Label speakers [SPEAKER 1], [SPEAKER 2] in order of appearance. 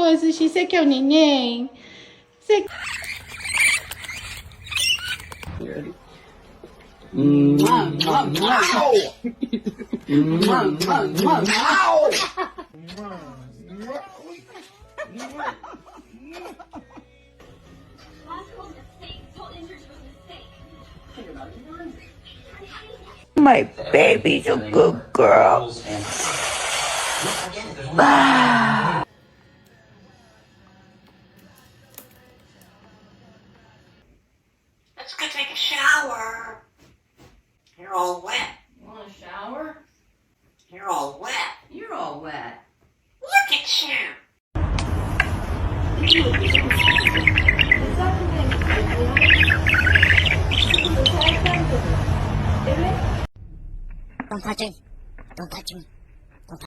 [SPEAKER 1] gostoso, X. Você quer o neném? Você...
[SPEAKER 2] My baby's a good girl.
[SPEAKER 3] Let's go take a shower. You're all wet.
[SPEAKER 4] You want a shower?
[SPEAKER 3] You're all wet.
[SPEAKER 4] You're all wet.
[SPEAKER 3] Look at you.
[SPEAKER 5] Don't touch me. Don't touch me.